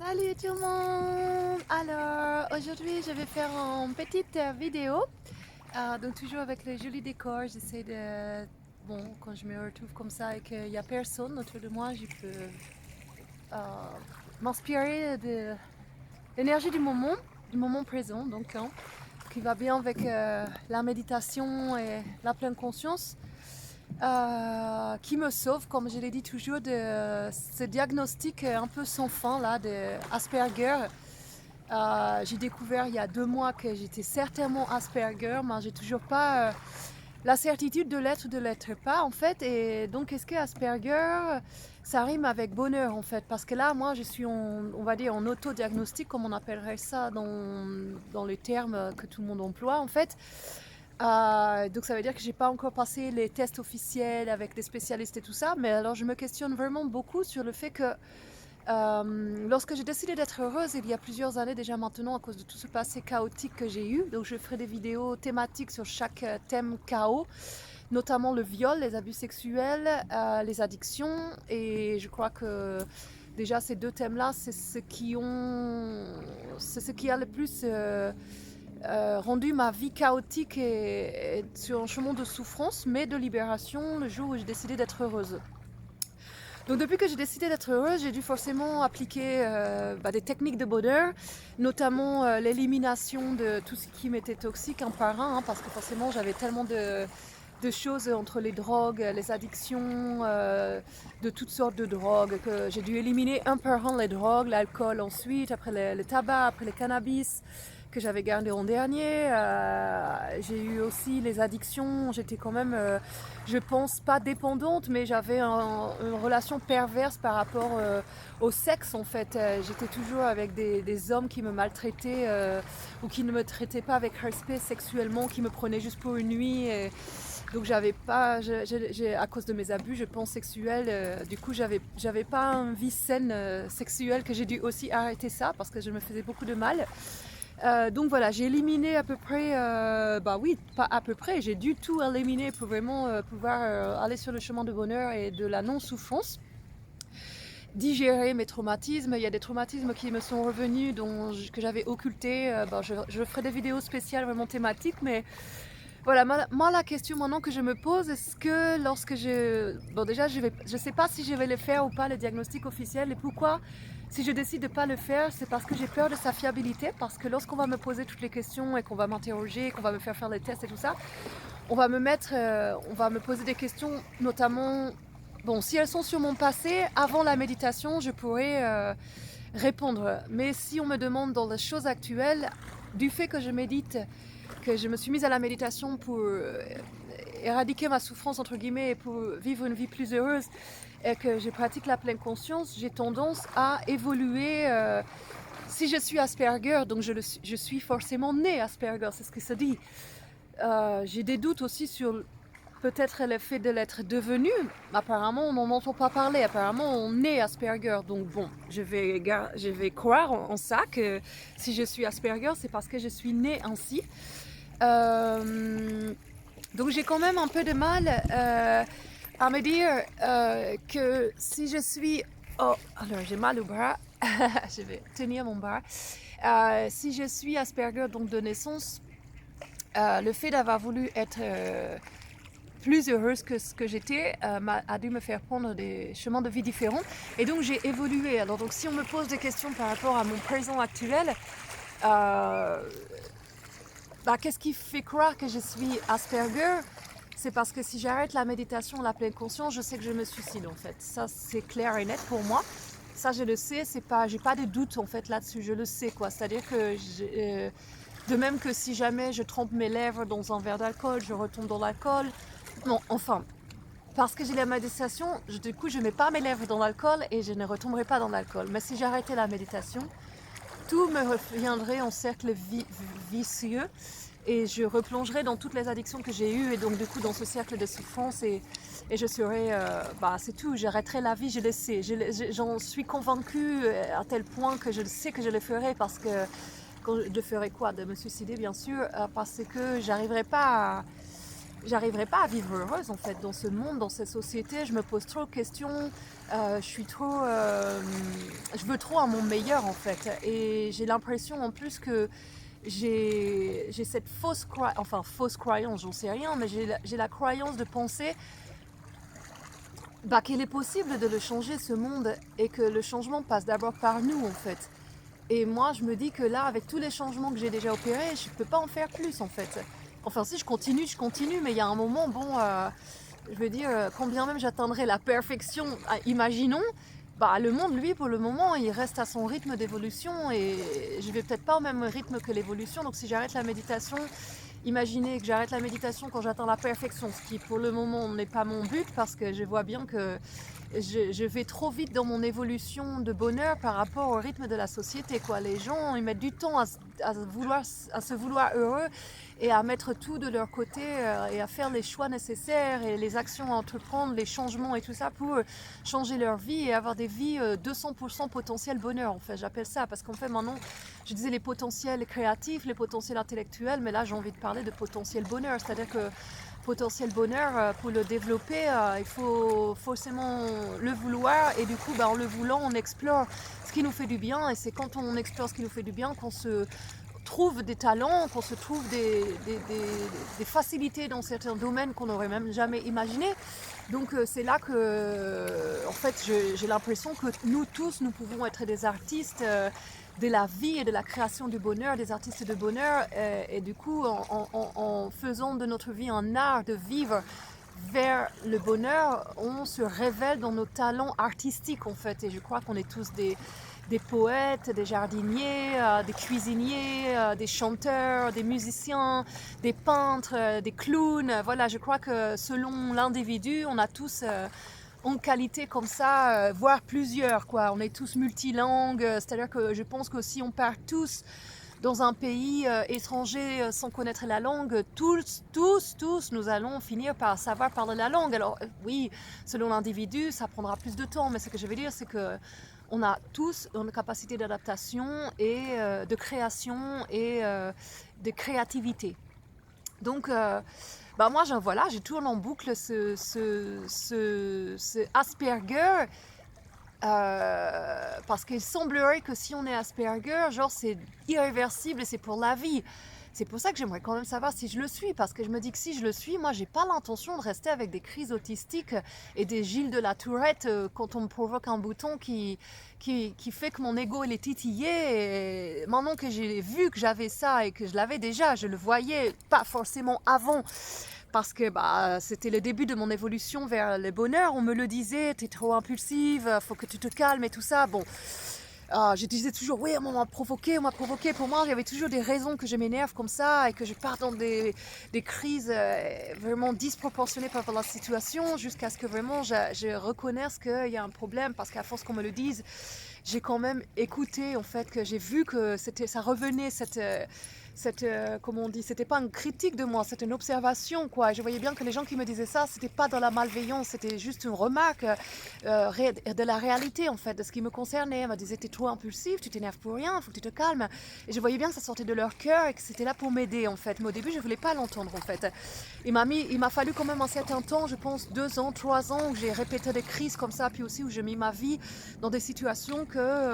Salut tout le monde! Alors aujourd'hui je vais faire une petite vidéo. Donc toujours avec le joli décor, j'essaie de... Bon, quand je me retrouve comme ça et qu'il n'y a personne autour de moi, je peux euh, m'inspirer de l'énergie du moment présent, donc qui va bien avec la méditation et la pleine conscience. Qui me sauve, comme je l'ai dit toujours, de ce diagnostic un peu sans fin là, de Asperger. J'ai découvert il y a 2 mois que j'étais certainement Asperger, mais j'ai toujours pas la certitude de l'être ou de l'être pas en fait. Et donc est-ce que Asperger, ça rime avec bonheur en fait? Parce que là, moi, je suis on va dire en autodiagnostic, comme on appellerait ça dans les termes que tout le monde emploie en fait. Donc ça veut dire que j'ai pas encore passé les tests officiels avec des spécialistes et tout ça, mais alors je me questionne vraiment beaucoup sur le fait que lorsque j'ai décidé d'être heureuse il y a plusieurs années déjà maintenant à cause de tout ce passé chaotique que j'ai eu, donc je ferai des vidéos thématiques sur chaque thème chaos, notamment le viol, les abus sexuels, les addictions, et je crois que déjà ces 2 thèmes-là, c'est ce qui a le plus rendu ma vie chaotique et sur un chemin de souffrance, mais de libération le jour où j'ai décidé d'être heureuse. Donc depuis que j'ai décidé d'être heureuse, j'ai dû forcément appliquer des techniques de bonheur, notamment l'élimination de tout ce qui m'était toxique un par un, parce que forcément j'avais tellement de choses entre les drogues, les addictions, de toutes sortes de drogues, que j'ai dû éliminer un par un les drogues, l'alcool ensuite, après le tabac, après le cannabis que j'avais gardé en dernier. J'ai eu aussi les addictions, j'étais quand même, je pense pas dépendante, mais j'avais une relation perverse par rapport au sexe en fait. J'étais toujours avec des hommes qui me maltraitaient ou qui ne me traitaient pas avec respect sexuellement, qui me prenaient juste pour une nuit. Donc j'avais pas, à cause de mes abus, je pense sexuels, du coup j'avais pas une vie saine sexuelle, que j'ai dû aussi arrêter ça parce que je me faisais beaucoup de mal. Donc voilà, j'ai éliminé à peu près, oui, pas à peu près, j'ai dû tout éliminer pour vraiment pouvoir aller sur le chemin de bonheur et de la non-souffrance. Digérer mes traumatismes, il y a des traumatismes qui me sont revenus, que j'avais occultés. Je ferai des vidéos spéciales vraiment thématiques, mais voilà, moi la question maintenant que je me pose, est-ce que lorsque bon déjà je sais pas si je vais le faire ou pas, le diagnostic officiel, et pourquoi si je décide de pas le faire, c'est parce que j'ai peur de sa fiabilité, parce que lorsqu'on va me poser toutes les questions et qu'on va m'interroger, qu'on va me faire les tests et tout ça, on va me poser des questions, notamment, bon, si elles sont sur mon passé, avant la méditation, je pourrais répondre, mais si on me demande dans les choses actuelles, du fait que je médite, que je me suis mise à la méditation pour éradiquer ma souffrance entre guillemets et pour vivre une vie plus heureuse et que je pratique la pleine conscience, j'ai tendance à évoluer. Si je suis Asperger, donc je suis forcément née Asperger, c'est ce que ça dit. J'ai des doutes aussi sur peut-être le fait de l'être devenu. Apparemment, on n'en entend pas parler. Apparemment, on est Asperger. Donc bon, je vais croire en ça, que si je suis Asperger, c'est parce que je suis née ainsi. Donc j'ai quand même un peu de mal à me dire que si je suis... Oh, alors j'ai mal au bras. Je vais tenir mon bras. Si je suis Asperger donc de naissance, le fait d'avoir voulu être plus heureuse que ce que j'étais a dû me faire prendre des chemins de vie différents. Et donc j'ai évolué. Alors donc si on me pose des questions par rapport à mon présent actuel, qu'est-ce qui fait croire que je suis Asperger? C'est parce que si j'arrête la méditation, la pleine conscience, je sais que je me suicide en fait. Ça c'est clair et net pour moi. Ça je le sais, j'ai pas de doute en fait là-dessus, je le sais quoi. C'est-à-dire que de même que si jamais je trempe mes lèvres dans un verre d'alcool, je retombe dans l'alcool. Non, enfin, parce que j'ai la méditation, du coup je mets pas mes lèvres dans l'alcool et je ne retomberai pas dans l'alcool. Mais si j'arrêtais la méditation, tout me reviendrait en cercle vicieux et je replongerais dans toutes les addictions que j'ai eues et donc du coup dans ce cercle de souffrance et je serais, c'est tout, j'arrêterai la vie, je le sais, j'en suis convaincue à tel point que je sais que je le ferai parce que, quand je ferai quoi? De me suicider bien sûr, parce que j'arriverai pas j'arriverai pas à vivre heureuse en fait dans ce monde, dans cette société. Je me pose trop de questions, je suis trop, je veux trop à mon meilleur en fait. Et j'ai l'impression en plus que j'ai cette fausse croyance, j'en sais rien, mais j'ai la croyance de penser qu'il est possible de le changer ce monde et que le changement passe d'abord par nous en fait. Et moi, je me dis que là, avec tous les changements que j'ai déjà opérés, je ne peux pas en faire plus en fait. Enfin, si je continue, mais il y a un moment, bon, je veux dire, quand bien même j'atteindrai la perfection, imaginons, le monde, lui, pour le moment, il reste à son rythme d'évolution et je vais peut-être pas au même rythme que l'évolution. Donc, si j'arrête la méditation, imaginez que j'arrête la méditation quand j'atteins la perfection, ce qui pour le moment n'est pas mon but parce que je vois bien que je vais trop vite dans mon évolution de bonheur par rapport au rythme de la société, quoi. Les gens, ils mettent du temps à se vouloir heureux et à mettre tout de leur côté et à faire les choix nécessaires et les actions à entreprendre, les changements et tout ça pour changer leur vie et avoir des vies 200% potentiel bonheur. En fait, j'appelle ça parce qu'en fait maintenant, je disais les potentiels créatifs, les potentiels intellectuels, mais là j'ai envie de parler de potentiel bonheur, c'est-à-dire que potentiel bonheur, pour le développer, il faut forcément le vouloir et du coup, en le voulant, on explore ce qui nous fait du bien et c'est quand on explore ce qui nous fait du bien qu'on se trouve des talents, qu'on se trouve des facilités dans certains domaines qu'on n'aurait même jamais imaginé. Donc c'est là que, en fait, j'ai l'impression que nous tous, nous pouvons être des artistes de la vie et de la création du bonheur, des artistes de bonheur. Et du coup, en faisant de notre vie un art de vivre vers le bonheur, on se révèle dans nos talents artistiques en fait. Et je crois qu'on est tous des poètes, des jardiniers, des cuisiniers, des chanteurs, des musiciens, des peintres, des clowns. Voilà, je crois que selon l'individu, on a tous en qualité comme ça, voire plusieurs, quoi. On est tous multilingues, c'est-à-dire que je pense que si on part tous dans un pays étranger sans connaître la langue, tous, nous allons finir par savoir parler la langue. Alors oui, selon l'individu, ça prendra plus de temps, mais ce que je veux dire, c'est que on a tous une capacité d'adaptation et de création et de créativité. Donc, moi, je tourne en boucle ce Asperger parce qu'il semblerait que si on est Asperger, genre c'est irréversible et c'est pour la vie. C'est pour ça que j'aimerais quand même savoir si je le suis, parce que je me dis que si je le suis, moi j'ai pas l'intention de rester avec des crises autistiques et des Gilles de la Tourette quand on me provoque un bouton qui fait que mon ego il est titillé. Et maintenant que j'ai vu que j'avais ça et que je l'avais déjà, je le voyais pas forcément avant. Parce que c'était le début de mon évolution vers le bonheur. On me le disait, t'es trop impulsive, faut que tu te calmes et tout ça. Bon, je disais toujours, oui, on m'a provoqué. Pour moi, il y avait toujours des raisons que je m'énerve comme ça et que je pars dans des crises vraiment disproportionnées par rapport à la situation jusqu'à ce que vraiment je reconnaisse qu'il y a un problème. Parce qu'à force qu'on me le dise, j'ai quand même écouté, en fait, que j'ai vu que ça revenait, comment on dit, c'était pas une critique de moi, c'était une observation, quoi. Et je voyais bien que les gens qui me disaient ça, c'était pas dans la malveillance, c'était juste une remarque de la réalité, en fait, de ce qui me concernait. Ils me disaient, t'es trop impulsif, tu t'énerves pour rien, faut que tu te calmes. Et je voyais bien que ça sortait de leur cœur et que c'était là pour m'aider, en fait. Mais au début, je voulais pas l'entendre, en fait. Il m'a fallu quand même un certain temps, je pense 2 ans, 3 ans, où j'ai répété des crises comme ça, puis aussi où j'ai mis ma vie dans des situations que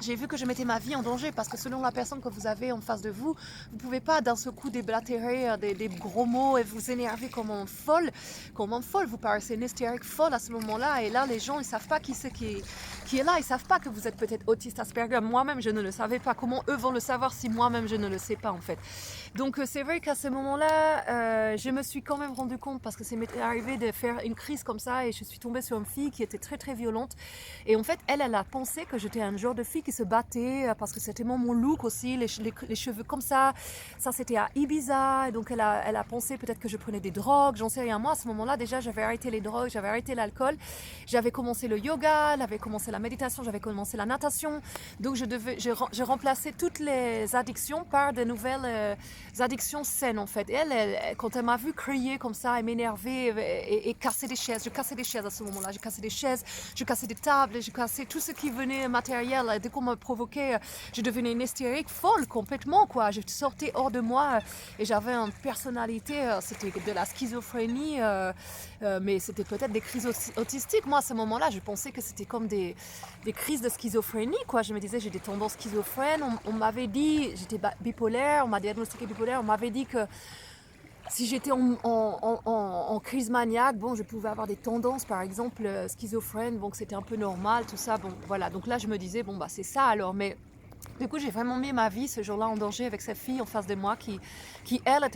j'ai vu que je mettais ma vie en danger parce que selon la personne que vous avez en face de vous, vous ne pouvez pas d'un seul coup déblatérer des gros mots et vous énerver comme un folle. Vous paraissez une hystérique folle à ce moment-là. Et là, les gens, ils ne savent pas qui c'est qui est là. Ils ne savent pas que vous êtes peut-être autiste Asperger. Moi-même, je ne le savais pas. Comment eux vont le savoir si moi-même, je ne le sais pas en fait. Donc c'est vrai qu'à ce moment-là, je me suis quand même rendu compte parce que c'est m'est arrivé de faire une crise comme ça et je suis tombée sur une fille qui était très très violente. Et en fait, elle a pensé que j'étais un genre de fille qui se battait parce que c'était mon look aussi, les cheveux comme ça. Ça, c'était à Ibiza. Et donc, elle a pensé peut-être que je prenais des drogues. J'en sais rien. Moi, à ce moment-là, déjà, j'avais arrêté les drogues, j'avais arrêté l'alcool. J'avais commencé le yoga, j'avais commencé la méditation, j'avais commencé la natation. Donc, je remplaçais toutes les addictions par de nouvelles addictions saines, en fait. Et elle, quand elle m'a vu crier comme ça et m'énerver et casser des chaises, je cassais des chaises à ce moment-là. Je cassais des chaises, je cassais des tables, je cassais tout ce qui venait matériel, me provoquait, je devenais une hystérique folle complètement, quoi. Je sortais hors de moi et j'avais une personnalité, c'était de la schizophrénie, mais c'était peut-être des crises autistiques. Moi, à ce moment-là, je pensais que c'était comme des crises de schizophrénie, quoi. Je me disais, j'ai des tendances schizophrènes. On m'avait dit, j'étais bipolaire, on m'a diagnostiqué bipolaire, on m'avait dit que si j'étais en crise maniaque, bon, je pouvais avoir des tendances, par exemple, schizophrènes, bon, que c'était un peu normal, tout ça, bon, voilà. Donc là, je me disais, bon, bah, c'est ça alors, mais du coup, j'ai vraiment mis ma vie ce jour-là en danger avec cette fille en face de moi qui elle,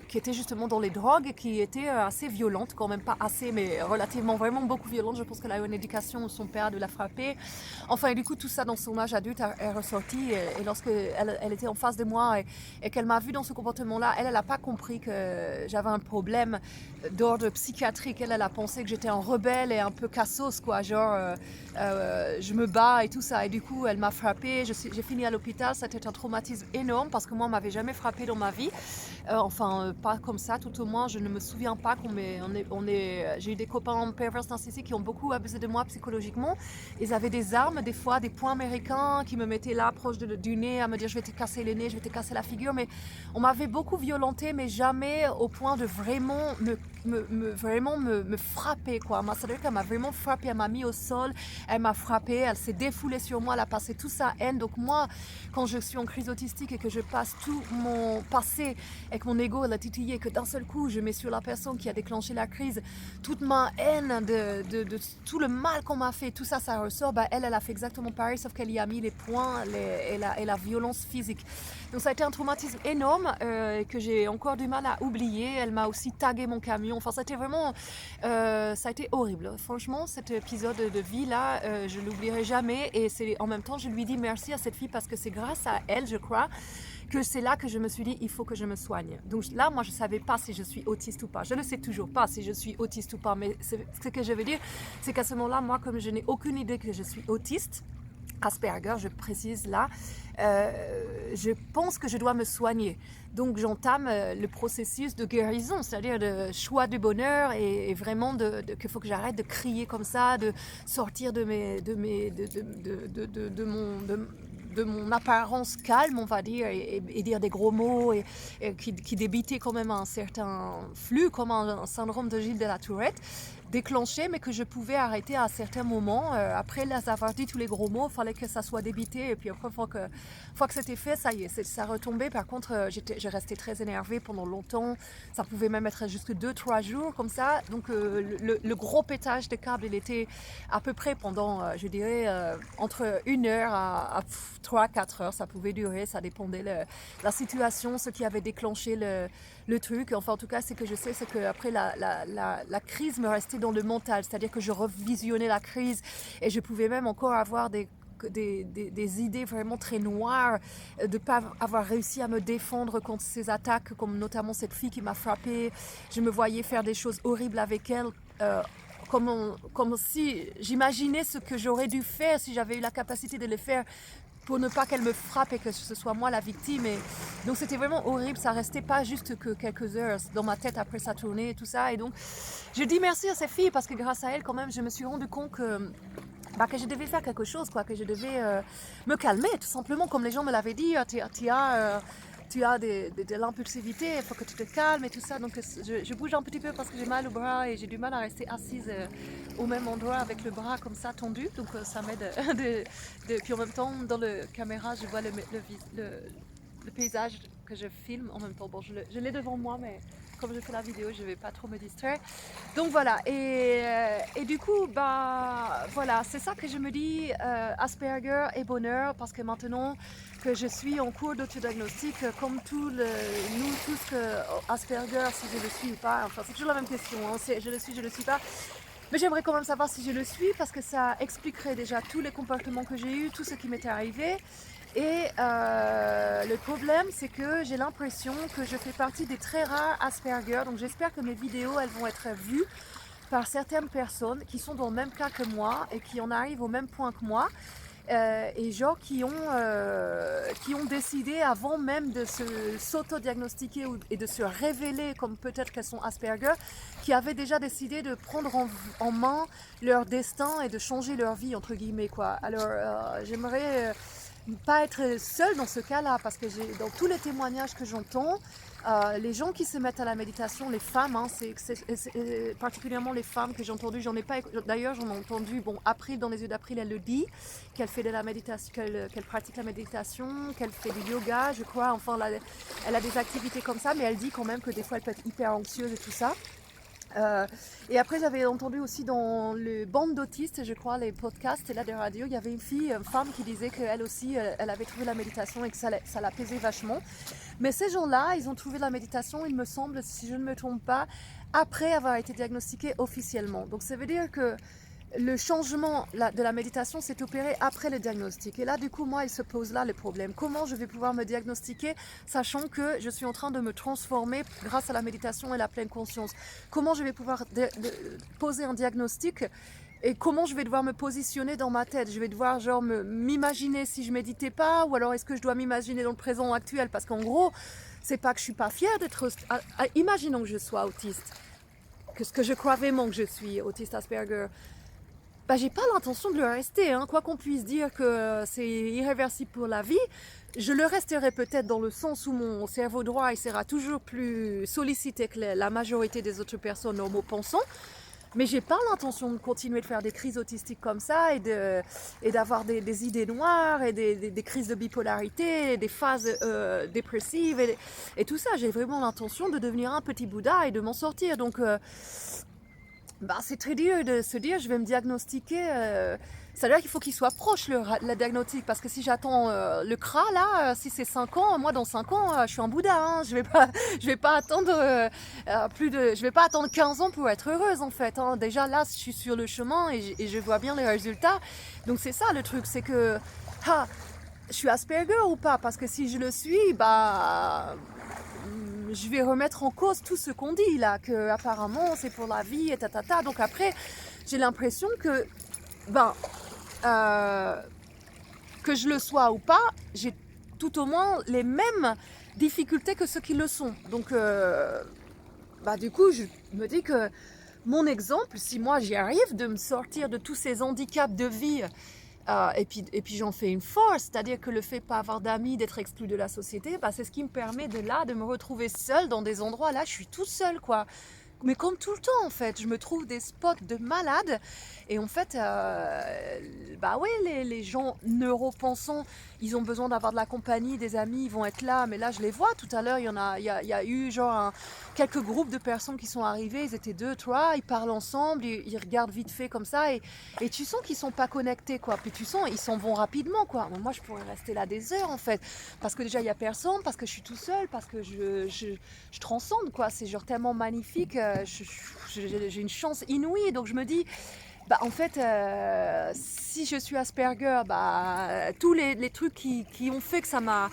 qui était justement dans les drogues et qui était assez violente, quand même pas assez, mais relativement vraiment beaucoup violente. Je pense qu'elle a eu une éducation où son père de la frapper. Enfin, et du coup, tout ça dans son âge adulte est ressorti. Et lorsque elle était en face de moi et qu'elle m'a vu dans ce comportement-là, elle n'a pas compris que j'avais un problème d'ordre psychiatrique. Elle a pensé que j'étais un rebelle et un peu cassos, quoi, genre je me bats et tout ça. Et du coup, elle m'a frappée. J'ai fini à l'hôpital. C'était un traumatisme énorme parce que moi, on m'avait jamais frappée dans ma vie. Pas comme ça, tout au moins. Je ne me souviens pas j'ai eu des copains pervers narcissiques qui ont beaucoup abusé de moi psychologiquement. Ils avaient des armes, des fois des poings américains qui me mettaient là proche du nez à me dire je vais te casser le nez, je vais te casser la figure. Mais on m'avait beaucoup violentée, mais jamais au point de vraiment me frapper, quoi. C'est-à-dire qu'elle m'a vraiment frappée, elle m'a mis au sol, elle m'a frappée, elle s'est défoulée sur moi, elle a passé toute sa haine. Donc moi, quand je suis en crise autistique et que je passe tout mon passé et que mon ego l'a titillé et que d'un seul coup je mets sur la personne qui a déclenché la crise toute ma haine de tout le mal qu'on m'a fait, tout ça, ça ressort. Bah, elle a fait exactement pareil, sauf qu'elle y a mis les poings et la violence physique. Donc ça a été un traumatisme énorme que j'ai encore du mal à oublier. Elle m'a aussi tagué mon camion. Enfin, c'était vraiment, ça a été horrible. Franchement, cet épisode de vie là, je l'oublierai jamais. Et en même temps, je lui dis merci à cette fille parce que c'est grâce à elle, je crois, que c'est là que je me suis dit, il faut que je me soigne. Donc là, moi, je ne savais pas si je suis autiste ou pas. Je ne sais toujours pas si je suis autiste ou pas. Mais ce que je veux dire, c'est qu'à ce moment-là, moi, comme je n'ai aucune idée que je suis autiste, Asperger, je précise là, je pense que je dois me soigner. Donc j'entame le processus de guérison, c'est-à-dire de choix du bonheur et vraiment qu'il faut que j'arrête de crier comme ça, de sortir de mon apparence calme, on va dire, et dire des gros mots et qui débitait quand même un certain flux, comme un syndrome de Gilles de la Tourette, déclenché, mais que je pouvais arrêter à certains moments. Après les avoir dit tous les gros mots, il fallait que ça soit débité. Et puis après, une fois que c'était fait, ça y est, ça retombait. Par contre, j'ai resté très énervée pendant longtemps. Ça pouvait même être jusque 2-3 jours comme ça. Donc le gros pétage de câble, il était à peu près pendant, je dirais, entre 1 heure à 3-4 heures. Ça pouvait durer, ça dépendait de la situation, ce qui avait déclenché le truc. Enfin, en tout cas, ce que je sais, c'est qu'après la crise me restait dans le mental, c'est-à-dire que je revisionnais la crise et je pouvais même encore avoir des idées vraiment très noires, de ne pas avoir réussi à me défendre contre ces attaques, comme notamment cette fille qui m'a frappée. Je me voyais faire des choses horribles avec elle, comme si j'imaginais ce que j'aurais dû faire si j'avais eu la capacité de le faire pour ne pas qu'elle me frappe et que ce soit moi la victime. Et donc c'était vraiment horrible, ça restait pas juste que quelques heures dans ma tête après sa tournée et tout ça. Et donc je dis merci à ces filles parce que grâce à elles quand même je me suis rendu compte que je devais faire quelque chose, quoi, que je devais me calmer tout simplement, comme les gens me l'avaient dit. Tu as de l'impulsivité, il faut que tu te calmes et tout ça. Donc je bouge un petit peu parce que j'ai mal au bras et j'ai du mal à rester assise au même endroit avec le bras comme ça tendu. Donc ça m'aide. Puis en même temps, dans la caméra, je vois le paysage que je filme en même temps. Bon, je l'ai devant moi, mais comme je fais la vidéo, je ne vais pas trop me distraire. Donc voilà, et du coup, voilà, c'est ça que je me dis, Asperger et bonheur, parce que maintenant que je suis en cours d'autodiagnostic, comme nous tous, Asperger, si je le suis ou pas, enfin c'est toujours la même question, hein, je le suis pas. Mais j'aimerais quand même savoir si je le suis parce que ça expliquerait déjà tous les comportements que j'ai eus, tout ce qui m'était arrivé. Et le problème, c'est que j'ai l'impression que je fais partie des très rares Asperger. Donc j'espère que mes vidéos, elles vont être vues par certaines personnes qui sont dans le même cas que moi et qui en arrivent au même point que moi. et genre qui ont décidé avant même de s'auto-diagnostiquer et de se révéler comme peut-être qu'elles sont Asperger, qui avaient déjà décidé de prendre en main leur destin et de changer leur vie entre guillemets quoi. Alors j'aimerais pas être seule dans ce cas-là parce que dans tous les témoignages que j'entends, les gens qui se mettent à la méditation, les femmes, hein, c'est particulièrement les femmes que j'ai entendues, d'ailleurs j'en ai entendu, bon, April, dans les yeux d'April, elle le dit, qu'elle fait de la méditation, qu'elle pratique la méditation, qu'elle fait du yoga, je crois, enfin, elle a des activités comme ça, mais elle dit quand même que des fois elle peut être hyper anxieuse et tout ça. Et après j'avais entendu aussi dans le bande d'autistes, je crois, les podcasts et là des radios, il y avait une femme qui disait qu'elle aussi, elle avait trouvé la méditation et que ça l'apaisait vachement. Mais ces gens-là, ils ont trouvé la méditation, il me semble, si je ne me trompe pas, après avoir été diagnostiqués officiellement. Donc ça veut dire que le changement de la méditation s'est opéré après le diagnostic. Et là, du coup, moi, il se pose là le problème. Comment je vais pouvoir me diagnostiquer, sachant que je suis en train de me transformer grâce à la méditation et la pleine conscience? Comment je vais pouvoir poser un diagnostic et comment je vais devoir me positionner dans ma tête? Je vais devoir genre m'imaginer si je méditais pas, ou alors est-ce que je dois m'imaginer dans le présent actuel? Parce qu'en gros, c'est pas que je suis pas fière d'être... Imaginons que je sois autiste, que ce que je crois vraiment que je suis autiste Asperger. Bah, j'ai pas l'intention de le rester, hein. Quoi qu'on puisse dire que c'est irréversible pour la vie, je le resterai peut-être dans le sens où mon cerveau droit il sera toujours plus sollicité que la majorité des autres personnes normaux pensant. Mais j'ai pas l'intention de continuer de faire des crises autistiques comme ça et d'avoir des idées noires et des crises de bipolarité, des phases dépressives et tout ça. J'ai vraiment l'intention de devenir un petit Bouddha et de m'en sortir. Donc c'est très dur de se dire je vais me diagnostiquer. C'est-à-dire qu'il faut qu'il soit proche le diagnostic, parce que si j'attends le CRA là, si c'est 5 ans, moi dans 5 ans je suis un Bouddha, hein. Je vais pas attendre je vais pas attendre 15 ans pour être heureuse en fait, hein. Déjà là je suis sur le chemin et je vois bien les résultats. Donc c'est ça le truc, c'est que je suis Asperger ou pas? Parce que si je le suis, je vais remettre en cause tout ce qu'on dit là, que apparemment c'est pour la vie et tatata. Donc après, j'ai l'impression que, que je le sois ou pas, j'ai tout au moins les mêmes difficultés que ceux qui le sont. Donc, du coup, je me dis que mon exemple, si moi j'y arrive de me sortir de tous ces handicaps de vie, et puis j'en fais une force, c'est-à-dire que le fait de ne pas avoir d'amis, d'être exclu de la société, c'est ce qui me permet de me retrouver seule dans des endroits, là je suis toute seule quoi. Mais comme tout le temps en fait, je me trouve des spots de malade et en fait, les gens neuropensants, ils ont besoin d'avoir de la compagnie, des amis, ils vont être là, mais là je les vois tout à l'heure, il y a eu genre quelques groupes de personnes qui sont arrivés, ils étaient 2, 3, ils parlent ensemble, ils regardent vite fait comme ça et tu sens qu'ils sont pas connectés quoi, puis tu sens ils s'en vont rapidement quoi. Moi je pourrais rester là des heures en fait, parce que déjà il y a personne, parce que je suis tout seul, parce que je transcende quoi, c'est genre tellement magnifique, j'ai une chance inouïe, donc je me dis en fait si je suis Asperger, tous les trucs qui ont fait que ça m'a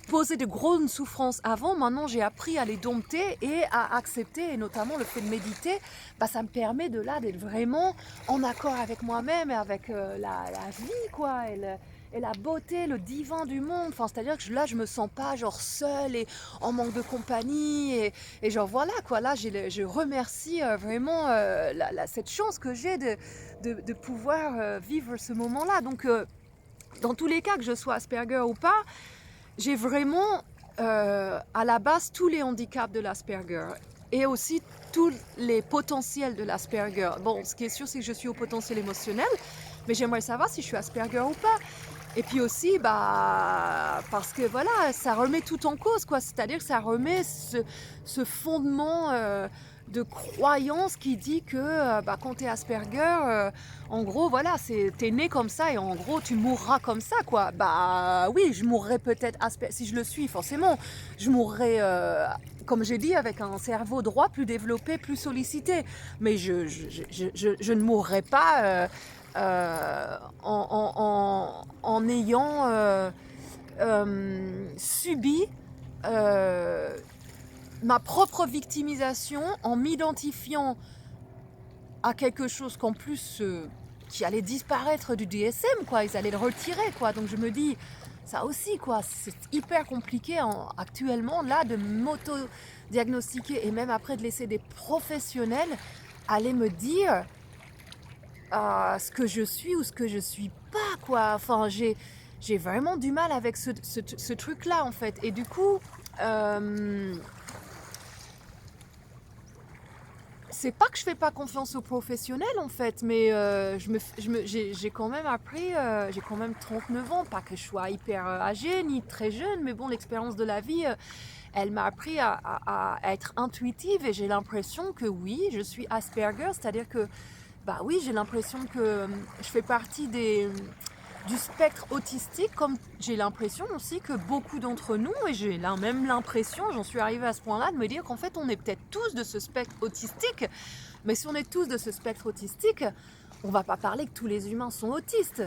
posé de grosses souffrances avant, maintenant j'ai appris à les dompter et à accepter, et notamment le fait de méditer, ça me permet d'être vraiment en accord avec moi-même et avec la vie quoi, et la beauté, le divin du monde. Enfin, c'est-à-dire que là je me sens pas genre seule et en manque de compagnie et genre voilà quoi, là je remercie vraiment cette chance que j'ai de pouvoir vivre ce moment-là. Donc dans tous les cas, que je sois Asperger ou pas, j'ai vraiment à la base tous les handicaps de l'Asperger et aussi tous les potentiels de l'Asperger. Bon, ce qui est sûr, c'est que je suis au potentiel émotionnel, mais j'aimerais savoir si je suis Asperger ou pas. Et puis aussi, parce que voilà, ça remet tout en cause, quoi. C'est-à-dire que ça remet ce fondement de croyance qui dit que quand t'es Asperger, en gros, voilà, t'es né comme ça et en gros, tu mourras comme ça, quoi. Oui, je mourrai peut-être si je le suis, forcément. Je mourrai, comme j'ai dit, avec un cerveau droit plus développé, plus sollicité. Mais je ne mourrai pas en ayant subi ma propre victimisation, en m'identifiant à quelque chose qu'en plus qui allait disparaître du DSM, quoi. Ils allaient le retirer, quoi. Donc je me dis, ça aussi, quoi, c'est hyper compliqué actuellement, là, de m'auto-diagnostiquer et même après de laisser des professionnels aller me dire ce que je suis ou ce que je suis pas, quoi. Enfin, j'ai vraiment du mal avec ce truc-là, en fait. Et du coup, c'est pas que je fais pas confiance aux professionnels, en fait, mais j'ai quand même appris, j'ai quand même 39 ans, pas que je sois hyper âgée ni très jeune, mais bon, l'expérience de la vie, elle m'a appris à être intuitive et j'ai l'impression que oui, je suis Asperger, c'est-à-dire que bah oui, j'ai l'impression que je fais partie du spectre autistique, comme j'ai l'impression aussi que beaucoup d'entre nous, et j'ai même l'impression, j'en suis arrivée à ce point-là, de me dire qu'en fait on est peut-être tous de ce spectre autistique, mais si on est tous de ce spectre autistique, on va pas parler que tous les humains sont autistes.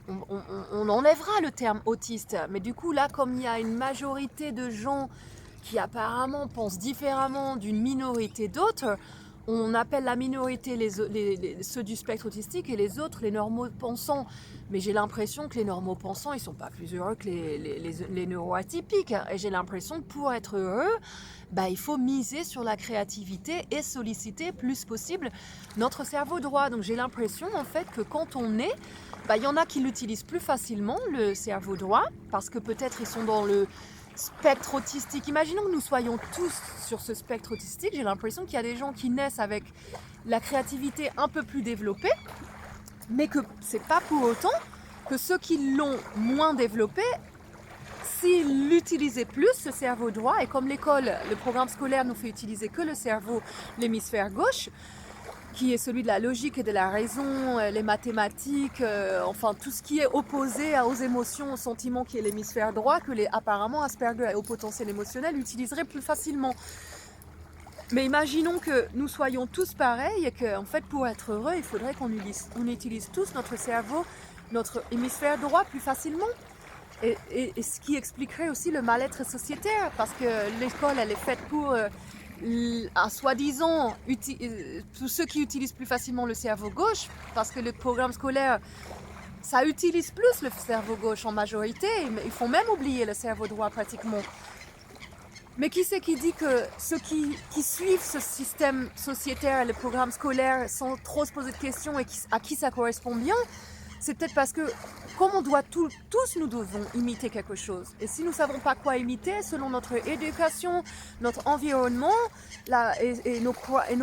On enlèvera le terme autiste, mais du coup là, comme il y a une majorité de gens qui apparemment pensent différemment d'une minorité d'autres, on appelle la minorité ceux du spectre autistique et les autres les normaux pensants. Mais j'ai l'impression que les normaux pensants, ils sont pas plus heureux que les neuroatypiques. Et j'ai l'impression que pour être heureux, bah, il faut miser sur la créativité et solliciter plus possible notre cerveau droit. Donc j'ai l'impression en fait que quand on est, bah, y en a qui l'utilisent plus facilement, le cerveau droit, parce que peut-être ils sont dans le spectre autistique. Imaginons que nous soyons tous sur ce spectre autistique. J'ai l'impression qu'il y a des gens qui naissent avec la créativité un peu plus développée, mais que c'est pas pour autant que ceux qui l'ont moins développé, s'ils l'utilisaient plus, ce cerveau droit, et comme l'école, le programme scolaire nous fait utiliser que le cerveau, l'hémisphère gauche, qui est celui de la logique et de la raison, les mathématiques, enfin tout ce qui est opposé aux émotions, aux sentiments, qui est l'hémisphère droit, que apparemment Asperger et au potentiel émotionnel utiliseraient plus facilement. Mais imaginons que nous soyons tous pareils et qu'en fait pour être heureux, il faudrait qu'on utilise tous notre cerveau, notre hémisphère droit plus facilement. Et ce qui expliquerait aussi le mal-être sociétaire, parce que l'école elle est faite pour soi-disant tous ceux qui utilisent plus facilement le cerveau gauche, parce que le programme scolaire ça utilise plus le cerveau gauche en majorité, mais ils font même oublier le cerveau droit pratiquement. Mais qui c'est qui dit que ceux qui suivent ce système sociétaire et le programme scolaire sans trop se poser de questions et à qui ça correspond bien, c'est peut-être parce que comme on doit tous nous devons imiter quelque chose. Et si nous ne savons pas quoi imiter, selon notre éducation, notre environnement et nos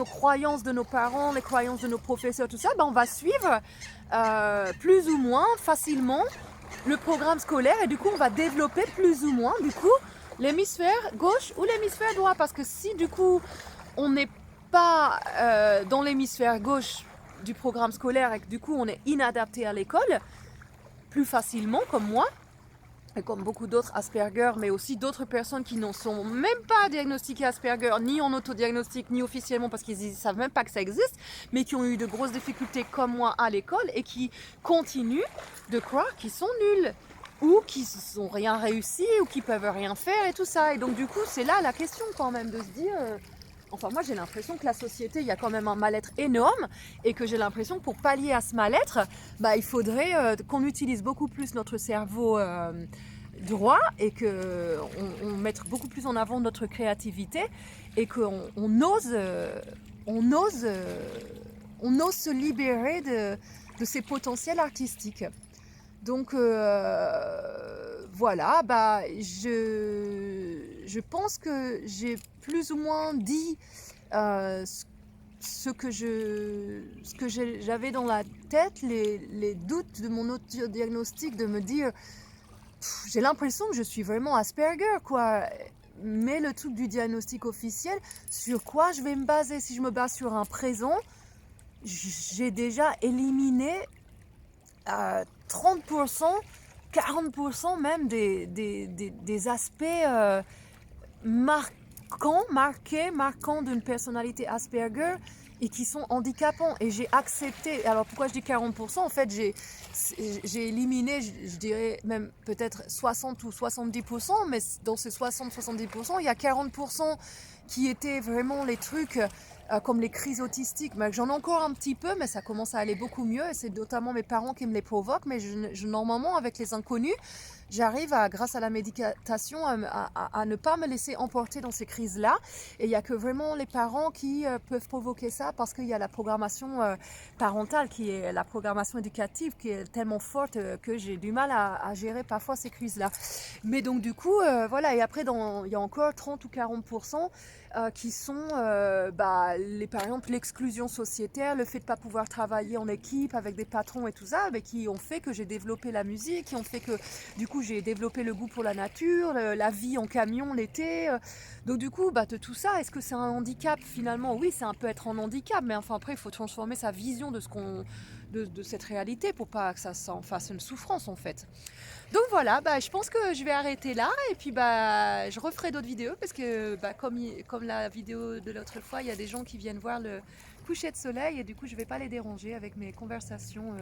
croyances de nos parents, les croyances de nos professeurs, tout ça, ben on va suivre plus ou moins facilement le programme scolaire et du coup on va développer plus ou moins du coup l'hémisphère gauche ou l'hémisphère droit. Parce que si du coup on n'est pas dans l'hémisphère gauche du programme scolaire et que du coup on est inadapté à l'école, plus facilement comme moi et comme beaucoup d'autres Asperger, mais aussi d'autres personnes qui n'en sont même pas diagnostiquées Asperger, ni en autodiagnostic, ni officiellement parce qu'ils ne savent même pas que ça existe, mais qui ont eu de grosses difficultés comme moi à l'école et qui continuent de croire qu'ils sont nuls ou qui n'ont rien réussi ou qui peuvent rien faire et tout ça. Et donc du coup c'est là la question quand même de se dire... Enfin, moi, j'ai l'impression que la société, il y a quand même un mal-être énorme et que j'ai l'impression que pour pallier à ce mal-être, bah, il faudrait qu'on utilise beaucoup plus notre cerveau droit et qu'on mette beaucoup plus en avant notre créativité et qu'on ose se libérer de ses potentiels artistiques. Donc voilà, bah, je pense que j'ai plus ou moins dit ce que j'avais dans la tête, les doutes de mon autodiagnostic, de me dire j'ai l'impression que je suis vraiment Asperger, quoi. Mais le truc du diagnostic officiel, sur quoi je vais me baser? Si je me base sur un présent, j'ai déjà éliminé 30%, 40% même des aspects marquants d'une personnalité Asperger et qui sont handicapants. Et j'ai accepté, alors pourquoi je dis 40%? En fait, j'ai éliminé, je dirais même peut-être 60 ou 70%, mais dans ces 60-70%, il y a 40% qui étaient vraiment les trucs comme les crises autistiques. Mais j'en ai encore un petit peu, mais ça commence à aller beaucoup mieux. Et c'est notamment mes parents qui me les provoquent. Mais normalement, avec les inconnus, j'arrive, grâce à la méditation, à ne pas me laisser emporter dans ces crises-là. Et il n'y a que vraiment les parents qui peuvent provoquer ça parce qu'il y a la programmation parentale, qui est la programmation éducative, qui est tellement forte que j'ai du mal à gérer parfois ces crises-là. Mais donc du coup, voilà. Et après, il y a encore 30 ou 40% qui sont, par exemple, l'exclusion sociétaire, le fait de ne pas pouvoir travailler en équipe avec des patrons et tout ça, mais qui ont fait que j'ai développé la musique, qui ont fait que du coup j'ai développé le goût pour la nature, la vie en camion l'été. Donc du coup, de tout ça, est-ce que c'est un handicap finalement? Oui, c'est un peu être en handicap, mais enfin après, il faut transformer sa vision de de cette réalité pour pas que ça s'en fasse une souffrance en fait. Donc voilà, je pense que je vais arrêter là et puis je referai d'autres vidéos parce que comme la vidéo de l'autre fois, il y a des gens qui viennent voir le coucher de soleil et du coup je vais pas les déranger avec mes conversations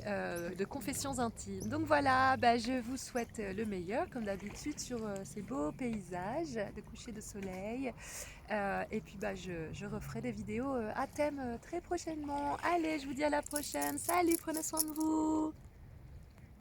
de confessions intimes. Donc voilà, je vous souhaite le meilleur comme d'habitude sur ces beaux paysages de coucher de soleil et puis je referai des vidéos à thème très prochainement. Allez, je vous dis à la prochaine. Salut, prenez soin de vous.